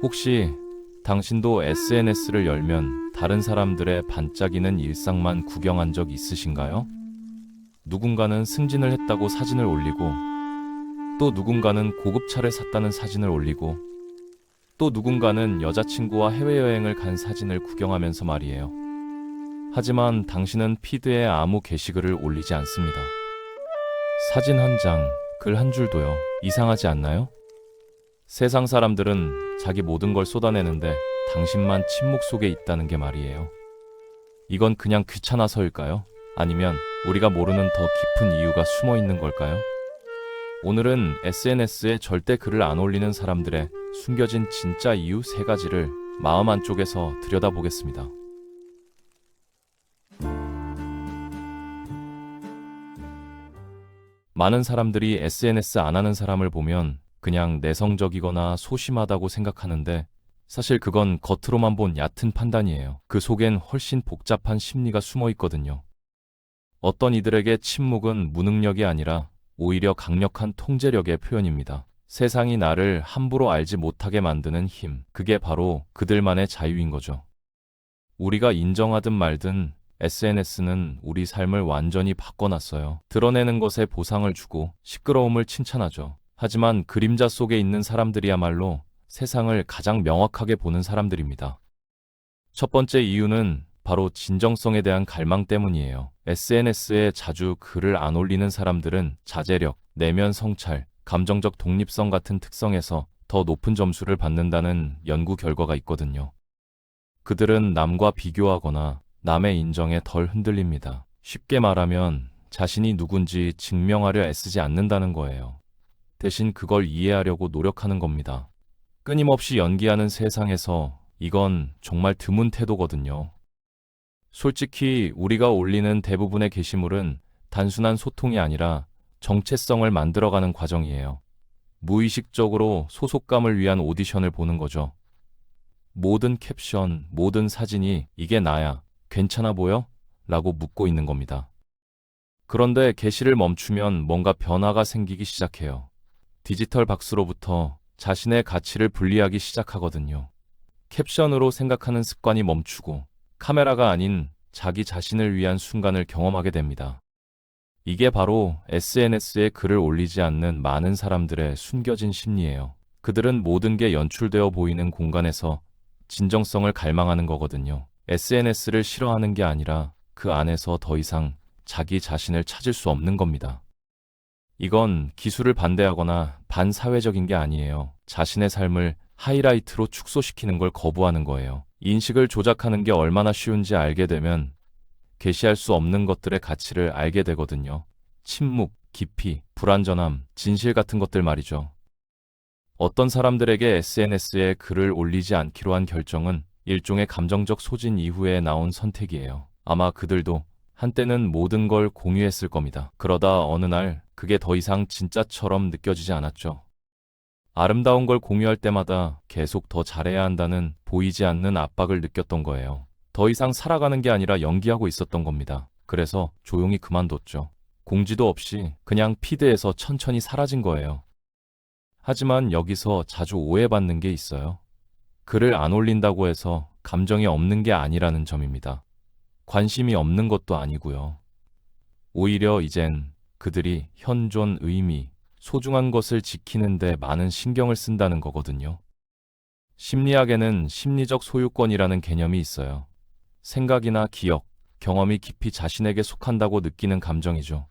혹시 당신도 SNS를 열면 다른 사람들의 반짝이는 일상만 구경한 적 있으신가요? 누군가는 승진을 했다고 사진을 올리고, 또 누군가는 고급 차를 샀다는 사진을 올리고, 또 누군가는 여자친구와 해외여행을 간 사진을 구경하면서 말이에요. 하지만 당신은 피드에 아무 게시글을 올리지 않습니다. 사진 한 장, 글 한 줄도요. 이상하지 않나요? 세상 사람들은 자기 모든 걸 쏟아내는데 당신만 침묵 속에 있다는 게 말이에요. 이건 그냥 귀찮아서일까요? 아니면 우리가 모르는 더 깊은 이유가 숨어 있는 걸까요? 오늘은 SNS에 절대 글을 안 올리는 사람들의 숨겨진 진짜 이유 3가지를 마음 안쪽에서 들여다보겠습니다. 많은 사람들이 SNS 안 하는 사람을 보면 그냥 내성적이거나 소심하다고 생각하는데, 사실 그건 겉으로만 본 얕은 판단이에요. 그 속엔 훨씬 복잡한 심리가 숨어 있거든요. 어떤 이들에게 침묵은 무능력이 아니라 오히려 강력한 통제력의 표현입니다. 세상이 나를 함부로 알지 못하게 만드는 힘, 그게 바로 그들만의 자유인 거죠. 우리가 인정하든 말든 SNS는 우리 삶을 완전히 바꿔놨어요. 드러내는 것에 보상을 주고 시끄러움을 칭찬하죠. 하지만 그림자 속에 있는 사람들이야말로 세상을 가장 명확하게 보는 사람들입니다. 첫 번째 이유는 바로 진정성에 대한 갈망 때문이에요. SNS에 자주 글을 안 올리는 사람들은 자제력, 내면 성찰, 감정적 독립성 같은 특성에서 더 높은 점수를 받는다는 연구 결과가 있거든요. 그들은 남과 비교하거나 남의 인정에 덜 흔들립니다. 쉽게 말하면 자신이 누군지 증명하려 애쓰지 않는다는 거예요. 대신 그걸 이해하려고 노력하는 겁니다. 끊임없이 연기하는 세상에서 이건 정말 드문 태도거든요. 솔직히 우리가 올리는 대부분의 게시물은 단순한 소통이 아니라 정체성을 만들어가는 과정이에요. 무의식적으로 소속감을 위한 오디션을 보는 거죠. 모든 캡션, 모든 사진이 이게 나야, 괜찮아 보여? 라고 묻고 있는 겁니다. 그런데 게시를 멈추면 뭔가 변화가 생기기 시작해요. 디지털 박수로부터 자신의 가치를 분리하기 시작하거든요. 캡션으로 생각하는 습관이 멈추고 카메라가 아닌 자기 자신을 위한 순간을 경험하게 됩니다. 이게 바로 SNS에 글을 올리지 않는 많은 사람들의 숨겨진 심리예요. 그들은 모든 게 연출되어 보이는 공간에서 진정성을 갈망하는 거거든요. SNS를 싫어하는 게 아니라 그 안에서 더 이상 자기 자신을 찾을 수 없는 겁니다. 이건 기술을 반대하거나 반사회적인 게 아니에요. 자신의 삶을 하이라이트로 축소시키는 걸 거부하는 거예요. 인식을 조작하는 게 얼마나 쉬운지 알게 되면 계시할 수 없는 것들의 가치를 알게 되거든요. 침묵, 깊이, 불완전함, 진실 같은 것들 말이죠. 어떤 사람들에게 SNS에 글을 올리지 않기로 한 결정은 일종의 감정적 소진 이후에 나온 선택이에요. 아마 그들도 한때는 모든 걸 공유했을 겁니다. 그러다 어느 날 그게 더 이상 진짜처럼 느껴지지 않았죠. 아름다운 걸 공유할 때마다 계속 더 잘해야 한다는 보이지 않는 압박을 느꼈던 거예요. 더 이상 살아가는 게 아니라 연기하고 있었던 겁니다. 그래서 조용히 그만뒀죠. 공지도 없이 그냥 피드에서 천천히 사라진 거예요. 하지만 여기서 자주 오해받는 게 있어요. 글을 안 올린다고 해서 감정이 없는 게 아니라는 점입니다. 관심이 없는 것도 아니고요. 오히려 이젠 그들이 현존 의미, 소중한 것을 지키는데 많은 신경을 쓴다는 거거든요. 심리학에는 심리적 소유권이라는 개념이 있어요. 생각이나 기억, 경험이 깊이 자신에게 속한다고 느끼는 감정이죠.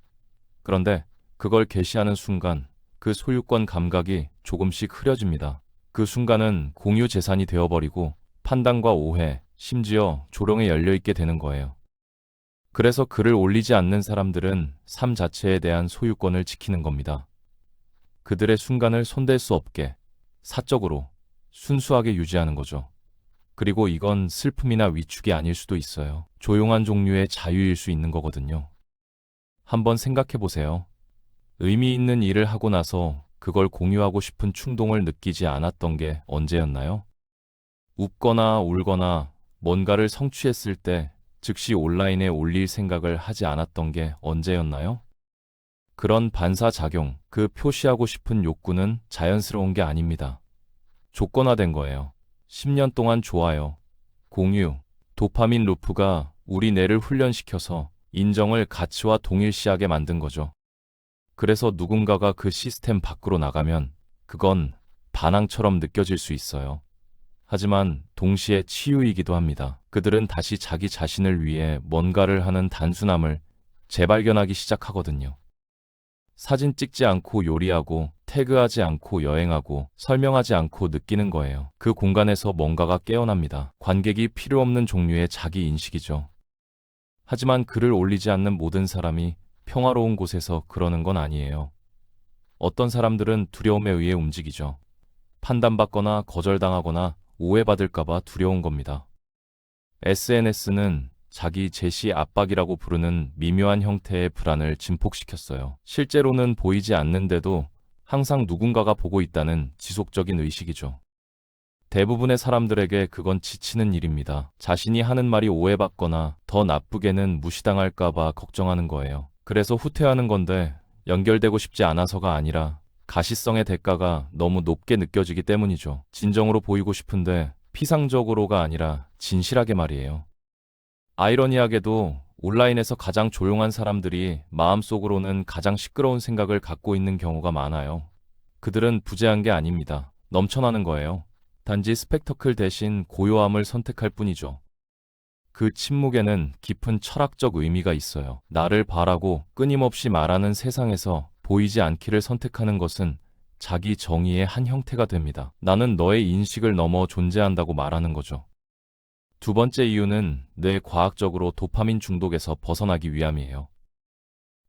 그런데 그걸 게시하는 순간 그 소유권 감각이 조금씩 흐려집니다. 그 순간은 공유 재산이 되어버리고 판단과 오해, 심지어 조롱에 열려있게 되는 거예요. 그래서 글을 올리지 않는 사람들은 삶 자체에 대한 소유권을 지키는 겁니다. 그들의 순간을 손댈 수 없게 사적으로 순수하게 유지하는 거죠. 그리고 이건 슬픔이나 위축이 아닐 수도 있어요. 조용한 종류의 자유일 수 있는 거거든요. 한번 생각해 보세요. 의미 있는 일을 하고 나서 그걸 공유하고 싶은 충동을 느끼지 않았던 게 언제였나요? 웃거나 울거나 뭔가를 성취했을 때 즉시 온라인에 올릴 생각을 하지 않았던 게 언제였나요? 그런 반사작용, 그 표시하고 싶은 욕구는 자연스러운 게 아닙니다. 조건화된 거예요. 10년 동안 좋아요, 공유, 도파민 루프가 우리 뇌를 훈련시켜서 인정을 가치와 동일시하게 만든 거죠. 그래서 누군가가 그 시스템 밖으로 나가면 그건 반항처럼 느껴질 수 있어요. 하지만 동시에 치유이기도 합니다. 그들은 다시 자기 자신을 위해 뭔가를 하는 단순함을 재발견하기 시작하거든요. 사진 찍지 않고 요리하고, 태그하지 않고 여행하고, 설명하지 않고 느끼는 거예요. 그 공간에서 뭔가가 깨어납니다. 관객이 필요 없는 종류의 자기 인식이죠. 하지만 글을 올리지 않는 모든 사람이 평화로운 곳에서 그러는 건 아니에요. 어떤 사람들은 두려움에 의해 움직이죠. 판단받거나 거절당하거나 오해받을까봐 두려운 겁니다. SNS는 자기 제시 압박이라고 부르는 미묘한 형태의 불안을 증폭시켰어요. 실제로는 보이지 않는데도 항상 누군가가 보고 있다는 지속적인 의식이죠. 대부분의 사람들에게 그건 지치는 일입니다. 자신이 하는 말이 오해받거나 더 나쁘게는 무시당할까봐 걱정하는 거예요. 그래서 후퇴하는 건데 연결되고 싶지 않아서가 아니라 가시성의 대가가 너무 높게 느껴지기 때문이죠. 진정으로 보이고 싶은데 피상적으로가 아니라 진실하게 말이에요. 아이러니하게도 온라인에서 가장 조용한 사람들이 마음속으로는 가장 시끄러운 생각을 갖고 있는 경우가 많아요. 그들은 부재한 게 아닙니다. 넘쳐나는 거예요. 단지 스펙터클 대신 고요함을 선택할 뿐이죠. 그 침묵에는 깊은 철학적 의미가 있어요. 나를 바라고 끊임없이 말하는 세상에서 보이지 않기를 선택하는 것은 자기 정의의 한 형태가 됩니다. 나는 너의 인식을 넘어 존재한다고 말하는 거죠. 두 번째 이유는 뇌 과학적으로 도파민 중독에서 벗어나기 위함이에요.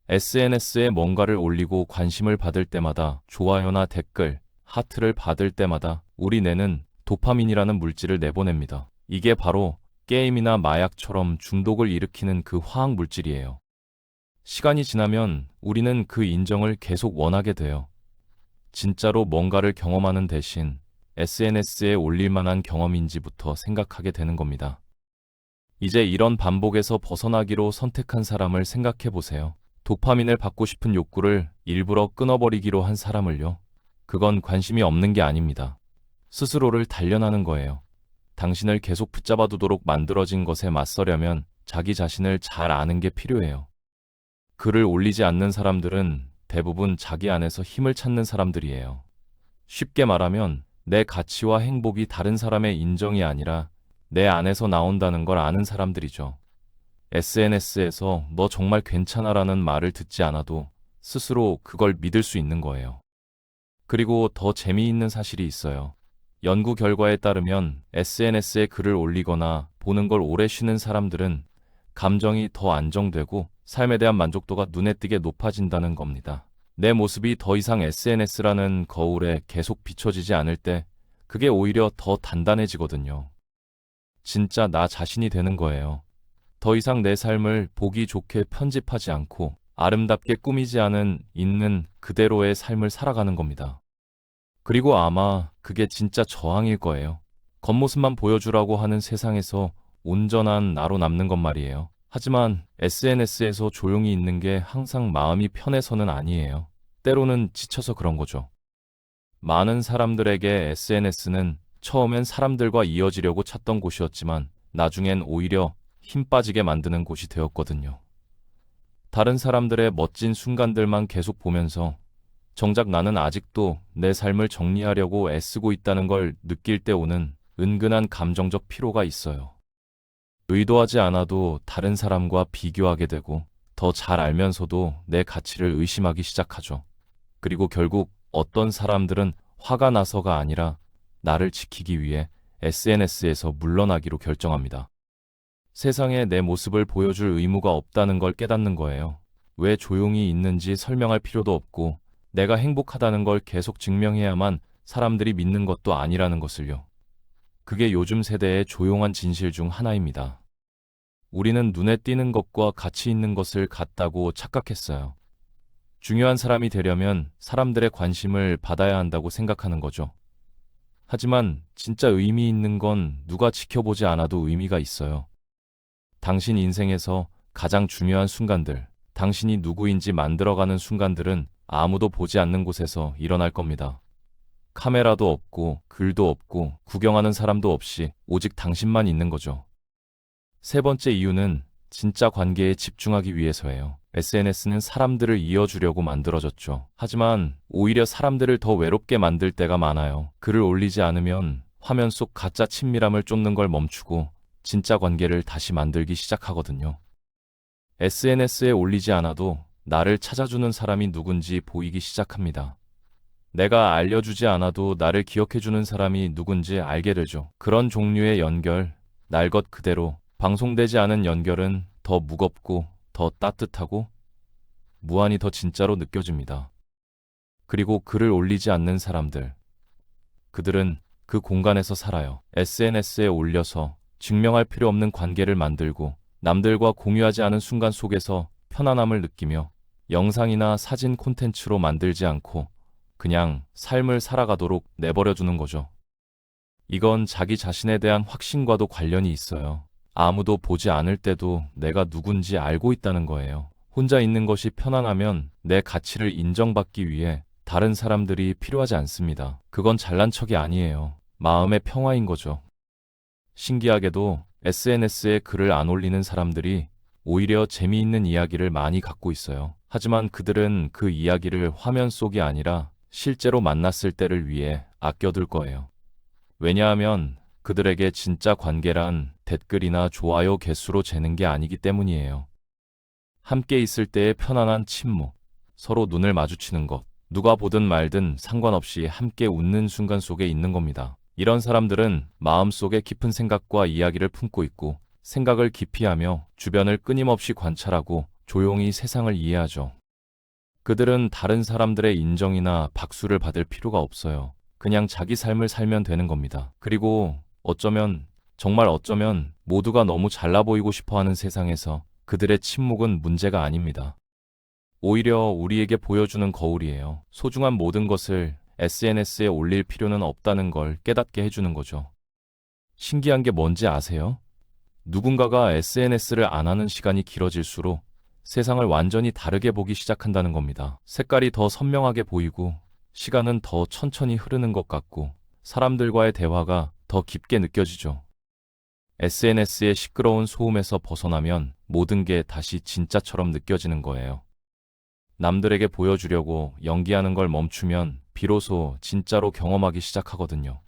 SNS에 뭔가를 올리고 관심을 받을 때마다 좋아요나 댓글, 하트를 받을 때마다 우리 뇌는 도파민이라는 물질을 내보냅니다. 이게 바로 게임이나 마약처럼 중독을 일으키는 그 화학 물질이에요. 시간이 지나면 우리는 그 인정을 계속 원하게 돼요. 진짜로 뭔가를 경험하는 대신 SNS에 올릴 만한 경험인지부터 생각하게 되는 겁니다. 이제 이런 반복에서 벗어나기로 선택한 사람을 생각해 보세요. 도파민을 받고 싶은 욕구를 일부러 끊어버리기로 한 사람을요. 그건 관심이 없는 게 아닙니다. 스스로를 단련하는 거예요. 당신을 계속 붙잡아두도록 만들어진 것에 맞서려면 자기 자신을 잘 아는 게 필요해요. 글을 올리지 않는 사람들은 대부분 자기 안에서 힘을 찾는 사람들이에요. 쉽게 말하면 내 가치와 행복이 다른 사람의 인정이 아니라 내 안에서 나온다는 걸 아는 사람들이죠. SNS에서 너 정말 괜찮아라는 말을 듣지 않아도 스스로 그걸 믿을 수 있는 거예요. 그리고 더 재미있는 사실이 있어요. 연구 결과에 따르면 SNS에 글을 올리거나 보는 걸 오래 쉬는 사람들은 감정이 더 안정되고 삶에 대한 만족도가 눈에 띄게 높아진다는 겁니다. 내 모습이 더 이상 SNS라는 거울에 계속 비춰지지 않을 때 그게 오히려 더 단단해지거든요. 진짜 나 자신이 되는 거예요. 더 이상 내 삶을 보기 좋게 편집하지 않고 아름답게 꾸미지 않은 있는 그대로의 삶을 살아가는 겁니다. 그리고 아마 그게 진짜 저항일 거예요. 겉모습만 보여주라고 하는 세상에서 온전한 나로 남는 것 말이에요. 하지만 SNS에서 조용히 있는 게 항상 마음이 편해서는 아니에요. 때로는 지쳐서 그런 거죠. 많은 사람들에게 SNS는 처음엔 사람들과 이어지려고 찾던 곳이었지만 나중엔 오히려 힘 빠지게 만드는 곳이 되었거든요. 다른 사람들의 멋진 순간들만 계속 보면서 정작 나는 아직도 내 삶을 정리하려고 애쓰고 있다는 걸 느낄 때 오는 은근한 감정적 피로가 있어요. 의도하지 않아도 다른 사람과 비교하게 되고 더 잘 알면서도 내 가치를 의심하기 시작하죠. 그리고 결국 어떤 사람들은 화가 나서가 아니라 나를 지키기 위해 SNS에서 물러나기로 결정합니다. 세상에 내 모습을 보여줄 의무가 없다는 걸 깨닫는 거예요. 왜 조용히 있는지 설명할 필요도 없고 내가 행복하다는 걸 계속 증명해야만 사람들이 믿는 것도 아니라는 것을요. 그게 요즘 세대의 조용한 진실 중 하나입니다. 우리는 눈에 띄는 것과 가치 있는 것을 같다고 착각했어요. 중요한 사람이 되려면 사람들의 관심을 받아야 한다고 생각하는 거죠. 하지만 진짜 의미 있는 건 누가 지켜보지 않아도 의미가 있어요. 당신 인생에서 가장 중요한 순간들, 당신이 누구인지 만들어가는 순간들은 아무도 보지 않는 곳에서 일어날 겁니다. 카메라도 없고, 글도 없고, 구경하는 사람도 없이 오직 당신만 있는 거죠. 세 번째 이유는 진짜 관계에 집중하기 위해서예요. SNS는 사람들을 이어주려고 만들어졌죠. 하지만 오히려 사람들을 더 외롭게 만들 때가 많아요. 글을 올리지 않으면 화면 속 가짜 친밀함을 쫓는 걸 멈추고 진짜 관계를 다시 만들기 시작하거든요. SNS에 올리지 않아도 나를 찾아주는 사람이 누군지 보이기 시작합니다. 내가 알려주지 않아도 나를 기억해주는 사람이 누군지 알게 되죠. 그런 종류의 연결, 날 것 그대로 방송되지 않은 연결은 더 무겁고 더 따뜻하고 무한히 더 진짜로 느껴집니다. 그리고 글을 올리지 않는 사람들, 그들은 그 공간에서 살아요. SNS에 올려서 증명할 필요 없는 관계를 만들고 남들과 공유하지 않은 순간 속에서 편안함을 느끼며 영상이나 사진 콘텐츠로 만들지 않고 그냥 삶을 살아가도록 내버려두는 거죠. 이건 자기 자신에 대한 확신과도 관련이 있어요. 아무도 보지 않을 때도 내가 누군지 알고 있다는 거예요. 혼자 있는 것이 편안하면 내 가치를 인정받기 위해 다른 사람들이 필요하지 않습니다. 그건 잘난 척이 아니에요. 마음의 평화인 거죠. 신기하게도 SNS에 글을 안 올리는 사람들이 오히려 재미있는 이야기를 많이 갖고 있어요. 하지만 그들은 그 이야기를 화면 속이 아니라 실제로 만났을 때를 위해 아껴둘 거예요. 왜냐하면 그들에게 진짜 관계란 댓글이나 좋아요 개수로 재는 게 아니기 때문이에요. 함께 있을 때의 편안한 침묵, 서로 눈을 마주치는 것, 누가 보든 말든 상관없이 함께 웃는 순간 속에 있는 겁니다. 이런 사람들은 마음속에 깊은 생각과 이야기를 품고 있고 생각을 깊이 하며 주변을 끊임없이 관찰하고 조용히 세상을 이해하죠. 그들은 다른 사람들의 인정이나 박수를 받을 필요가 없어요. 그냥 자기 삶을 살면 되는 겁니다. 그리고 어쩌면, 정말 어쩌면 모두가 너무 잘나 보이고 싶어 하는 세상에서 그들의 침묵은 문제가 아닙니다. 오히려 우리에게 보여주는 거울이에요. 소중한 모든 것을 SNS에 올릴 필요는 없다는 걸 깨닫게 해주는 거죠. 신기한 게 뭔지 아세요? 누군가가 SNS를 안 하는 시간이 길어질수록 세상을 완전히 다르게 보기 시작한다는 겁니다. 색깔이 더 선명하게 보이고 시간은 더 천천히 흐르는 것 같고 사람들과의 대화가 더 깊게 느껴지죠. SNS의 시끄러운 소음에서 벗어나면 모든 게 다시 진짜처럼 느껴지는 거예요. 남들에게 보여주려고 연기하는 걸 멈추면 비로소 진짜로 경험하기 시작하거든요.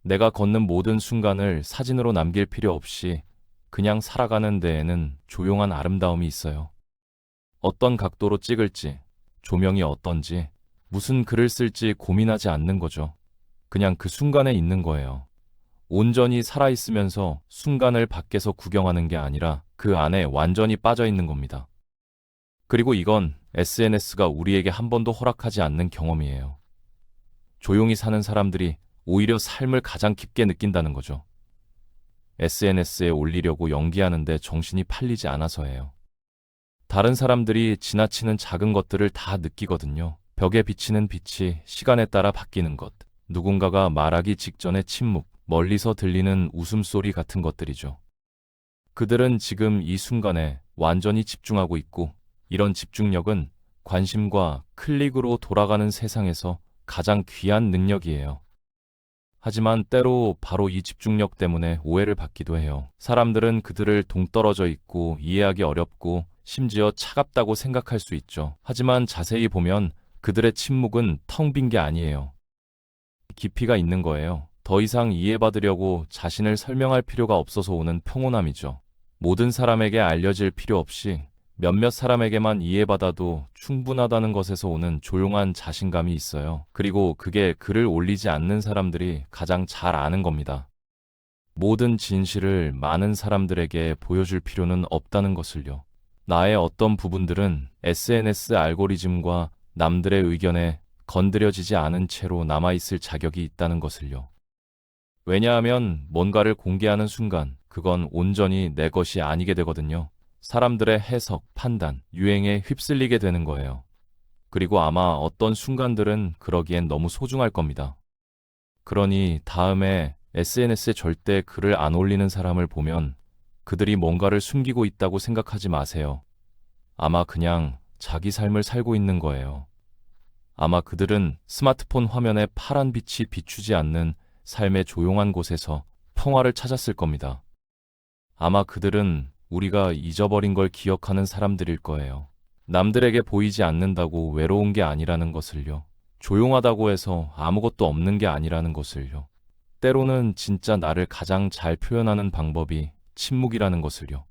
내가 걷는 모든 순간을 사진으로 남길 필요 없이 그냥 살아가는 데에는 조용한 아름다움이 있어요. 어떤 각도로 찍을지, 조명이 어떤지, 무슨 글을 쓸지 고민하지 않는 거죠. 그냥 그 순간에 있는 거예요. 온전히 살아있으면서 순간을 밖에서 구경하는 게 아니라 그 안에 완전히 빠져 있는 겁니다. 그리고 이건 SNS가 우리에게 한 번도 허락하지 않는 경험이에요. 조용히 사는 사람들이 오히려 삶을 가장 깊게 느낀다는 거죠. SNS에 올리려고 연기하는데 정신이 팔리지 않아서예요. 다른 사람들이 지나치는 작은 것들을 다 느끼거든요. 벽에 비치는 빛이 시간에 따라 바뀌는 것, 누군가가 말하기 직전의 침묵, 멀리서 들리는 웃음소리 같은 것들이죠. 그들은 지금 이 순간에 완전히 집중하고 있고 이런 집중력은 관심과 클릭으로 돌아가는 세상에서 가장 귀한 능력이에요. 하지만 때로 바로 이 집중력 때문에 오해를 받기도 해요. 사람들은 그들을 동떨어져 있고 이해하기 어렵고 심지어 차갑다고 생각할 수 있죠. 하지만 자세히 보면 그들의 침묵은 텅 빈 게 아니에요. 깊이가 있는 거예요. 더 이상 이해받으려고 자신을 설명할 필요가 없어서 오는 평온함이죠. 모든 사람에게 알려질 필요 없이 몇몇 사람에게만 이해받아도 충분하다는 것에서 오는 조용한 자신감이 있어요. 그리고 그게 글을 올리지 않는 사람들이 가장 잘 아는 겁니다. 모든 진실을 많은 사람들에게 보여줄 필요는 없다는 것을요. 나의 어떤 부분들은 SNS 알고리즘과 남들의 의견에 건드려지지 않은 채로 남아있을 자격이 있다는 것을요. 왜냐하면 뭔가를 공개하는 순간 그건 온전히 내 것이 아니게 되거든요. 사람들의 해석, 판단, 유행에 휩쓸리게 되는 거예요. 그리고 아마 어떤 순간들은 그러기엔 너무 소중할 겁니다. 그러니 다음에 SNS에 절대 글을 안 올리는 사람을 보면 그들이 뭔가를 숨기고 있다고 생각하지 마세요. 아마 그냥 자기 삶을 살고 있는 거예요. 아마 그들은 스마트폰 화면에 파란 빛이 비추지 않는 삶의 조용한 곳에서 평화를 찾았을 겁니다. 아마 그들은 우리가 잊어버린 걸 기억하는 사람들일 거예요. 남들에게 보이지 않는다고 외로운 게 아니라는 것을요. 조용하다고 해서 아무것도 없는 게 아니라는 것을요. 때로는 진짜 나를 가장 잘 표현하는 방법이 침묵이라는 것을요.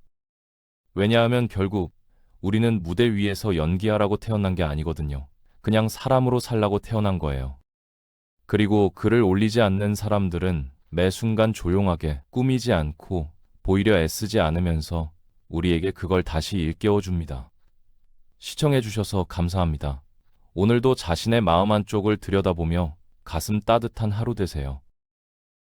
왜냐하면 결국 우리는 무대 위에서 연기하라고 태어난 게 아니거든요. 그냥 사람으로 살라고 태어난 거예요. 그리고 글을 올리지 않는 사람들은 매 순간 조용하게 꾸미지 않고 보이려 애쓰지 않으면서 우리에게 그걸 다시 일깨워 줍니다. 시청해 주셔서 감사합니다. 오늘도 자신의 마음 한쪽을 들여다보며 가슴 따뜻한 하루 되세요.